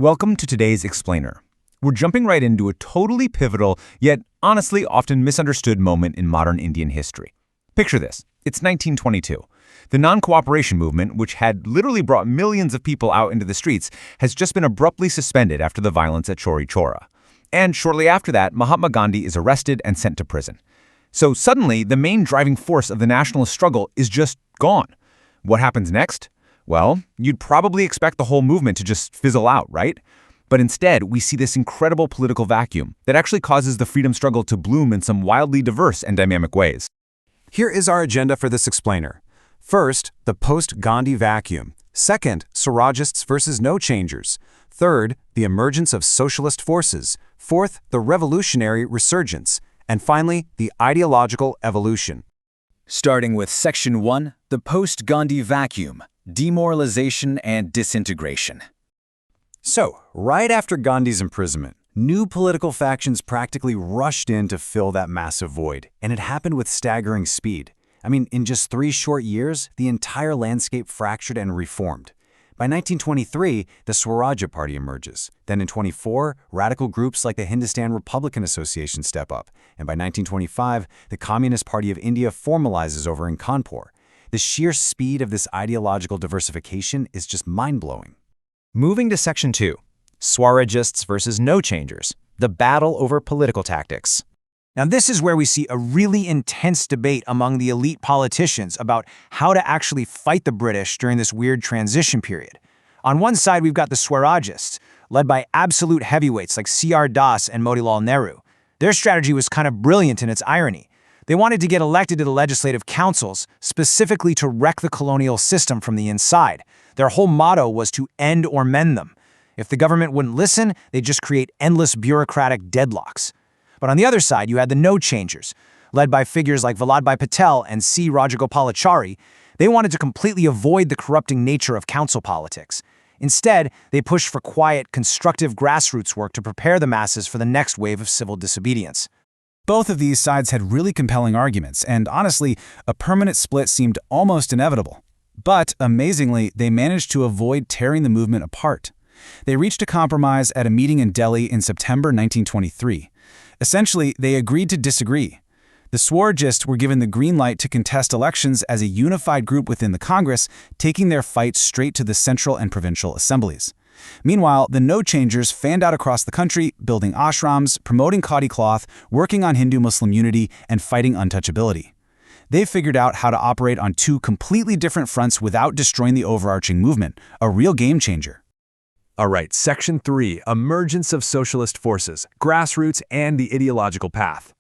Welcome to today's Explainer. We're jumping right into a totally pivotal, yet honestly often misunderstood moment in modern Indian history. Picture this. It's 1922. The Non-Cooperation Movement, which had literally brought millions of people out into the streets, has just been abruptly suspended after the violence at Chauri Chaura. And shortly after that, Mahatma Gandhi is arrested and sent to prison. So suddenly, the main driving force of the nationalist struggle is just gone. What happens next? Well, you'd probably expect the whole movement to just fizzle out, right? But instead, we see this incredible political vacuum that actually causes the freedom struggle to bloom in some wildly diverse and dynamic ways. Here is our agenda for this explainer. First, the post-Gandhi vacuum. Second, Swarajists versus no-changers. Third, the emergence of socialist forces. Fourth, the revolutionary resurgence. And finally, the ideological evolution. Starting with Section 1, the post-Gandhi vacuum, demoralization and disintegration. So, right after Gandhi's imprisonment, new political factions practically rushed in to fill that massive void, and it happened with staggering speed. In just 3 short years, the entire landscape fractured and reformed. By 1923, the Swarajya party emerges. Then in 24, radical groups like the Hindustan Republican Association step up. And by 1925, the Communist Party of India formalizes over in Kanpur. The sheer speed of this ideological diversification is just mind-blowing. Moving to Section 2, Swarajists versus no-changers, the battle over political tactics. Now, this is where we see a really intense debate among the elite politicians about how to actually fight the British during this weird transition period. On one side, we've got the Swarajists, led by absolute heavyweights like C.R. Das and Motilal Nehru. Their strategy was kind of brilliant in its irony. They wanted to get elected to the legislative councils, specifically to wreck the colonial system from the inside. Their whole motto was to end or mend them. If the government wouldn't listen, they'd just create endless bureaucratic deadlocks. But on the other side, you had the no-changers, led by figures like Vallabhbhai Patel and C. Rajagopalachari. They wanted to completely avoid the corrupting nature of council politics. Instead, they pushed for quiet, constructive grassroots work to prepare the masses for the next wave of civil disobedience. Both of these sides had really compelling arguments, and honestly, a permanent split seemed almost inevitable. But, amazingly, they managed to avoid tearing the movement apart. They reached a compromise at a meeting in Delhi in September 1923. Essentially, they agreed to disagree. The Swarajists were given the green light to contest elections as a unified group within the Congress, taking their fight straight to the central and provincial assemblies. Meanwhile, the no-changers fanned out across the country, building ashrams, promoting khadi cloth, working on Hindu-Muslim unity, and fighting untouchability. They figured out how to operate on 2 completely different fronts without destroying the overarching movement, a real game changer. All right, Section 3, Emergence of Socialist Forces, Grassroots and the Ideological Path.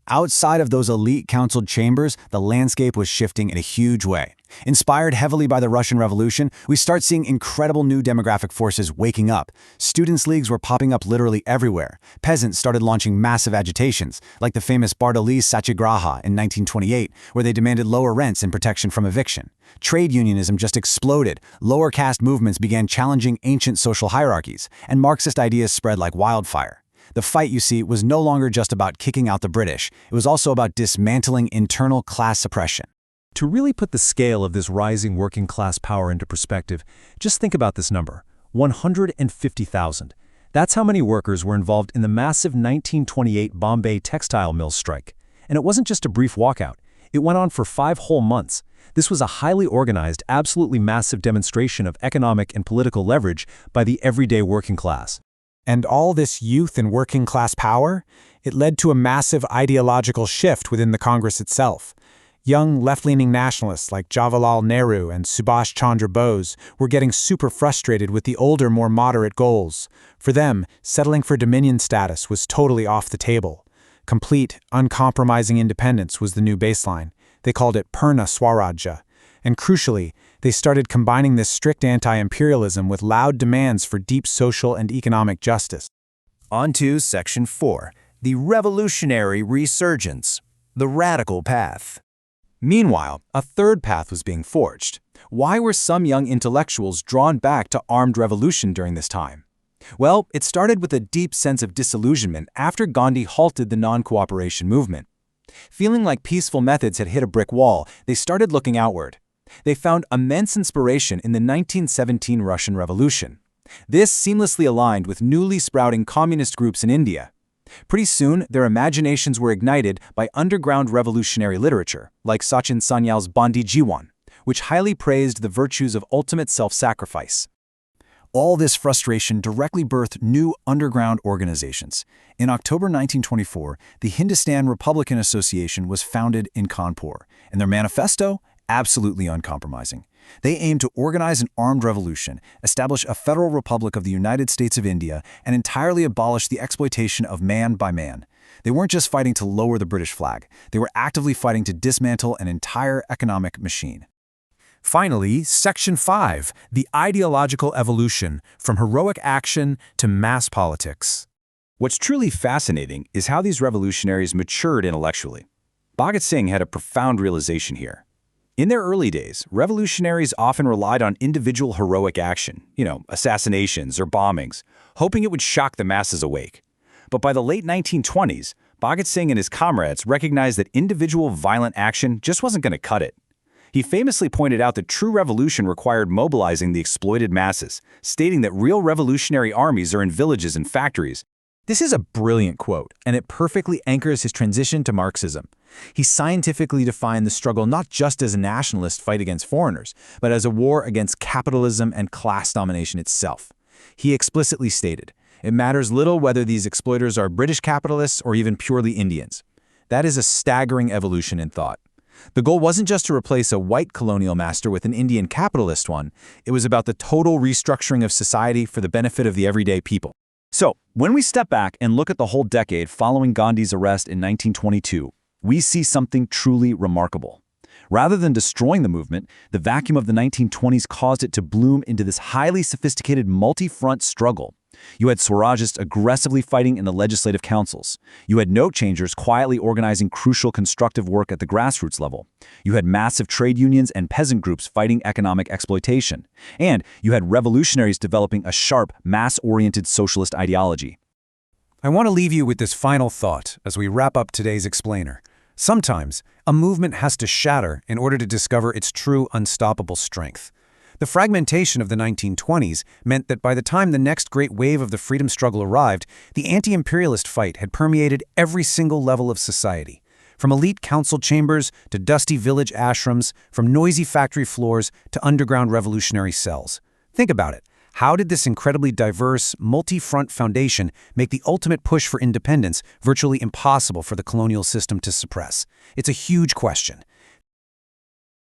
Outside of those elite counseled chambers, the landscape was shifting in a huge way. Inspired heavily by the Russian Revolution, we start seeing incredible new demographic forces waking up. Students' leagues were popping up literally everywhere. Peasants started launching massive agitations, like the famous Bardoli Satyagraha in 1928, where they demanded lower rents and protection from eviction. Trade unionism just exploded. Lower caste movements began challenging ancient social hierarchies, and Marxist ideas spread like wildfire. The fight, you see, was no longer just about kicking out the British. It was also about dismantling internal class suppression. To really put the scale of this rising working class power into perspective, just think about this number, 150,000. That's how many workers were involved in the massive 1928 Bombay textile mills strike. And it wasn't just a brief walkout. It went on for 5 whole months. This was a highly organized, absolutely massive demonstration of economic and political leverage by the everyday working class. And all this youth and working class power, it led to a massive ideological shift within the Congress itself. Young left-leaning nationalists like Jawaharlal Nehru and Subhash Chandra Bose were getting super frustrated with the older, more moderate goals. For them, settling for dominion status was totally off the table. Complete, uncompromising independence was the new baseline. They called it Purna Swarajya. And crucially, they started combining this strict anti-imperialism with loud demands for deep social and economic justice. On to Section 4, the revolutionary resurgence, the radical path. Meanwhile, a third path was being forged. Why were some young intellectuals drawn back to armed revolution during this time? Well, it started with a deep sense of disillusionment after Gandhi halted the non-cooperation movement. Feeling like peaceful methods had hit a brick wall, they started looking outward. They found immense inspiration in the 1917 Russian Revolution. This seamlessly aligned with newly sprouting communist groups in India. Pretty soon, their imaginations were ignited by underground revolutionary literature, like Sachin Sanyal's Bandi Jiwan, which highly praised the virtues of ultimate self-sacrifice. All this frustration directly birthed new underground organizations. In October 1924, the Hindustan Republican Association was founded in Kanpur, and their manifesto, absolutely uncompromising. They aimed to organize an armed revolution, establish a federal republic of the United States of India, and entirely abolish the exploitation of man by man. They weren't just fighting to lower the British flag. They were actively fighting to dismantle an entire economic machine. Finally, Section 5, the ideological evolution from heroic action to mass politics. What's truly fascinating is how these revolutionaries matured intellectually. Bhagat Singh had a profound realization here. In their early days, revolutionaries often relied on individual heroic action, assassinations or bombings, hoping it would shock the masses awake. But by the late 1920s, Bhagat Singh and his comrades recognized that individual violent action just wasn't going to cut it. He famously pointed out that true revolution required mobilizing the exploited masses, stating that real revolutionary armies are in villages and factories. This is a brilliant quote, and it perfectly anchors his transition to Marxism. He scientifically defined the struggle not just as a nationalist fight against foreigners, but as a war against capitalism and class domination itself. He explicitly stated, "It matters little whether these exploiters are British capitalists or even purely Indians." That is a staggering evolution in thought. The goal wasn't just to replace a white colonial master with an Indian capitalist one. It was about the total restructuring of society for the benefit of the everyday people. So, when we step back and look at the whole decade following Gandhi's arrest in 1922, we see something truly remarkable. Rather than destroying the movement, the vacuum of the 1920s caused it to bloom into this highly sophisticated multi-front struggle. You had Swarajists aggressively fighting in the legislative councils. You had note-changers quietly organizing crucial constructive work at the grassroots level. You had massive trade unions and peasant groups fighting economic exploitation. And you had revolutionaries developing a sharp, mass-oriented socialist ideology. I want to leave you with this final thought as we wrap up today's explainer. Sometimes, a movement has to shatter in order to discover its true unstoppable strength. The fragmentation of the 1920s meant that by the time the next great wave of the freedom struggle arrived, the anti-imperialist fight had permeated every single level of society. From elite council chambers to dusty village ashrams, from noisy factory floors to underground revolutionary cells. Think about it. How did this incredibly diverse, multi-front foundation make the ultimate push for independence virtually impossible for the colonial system to suppress? It's a huge question,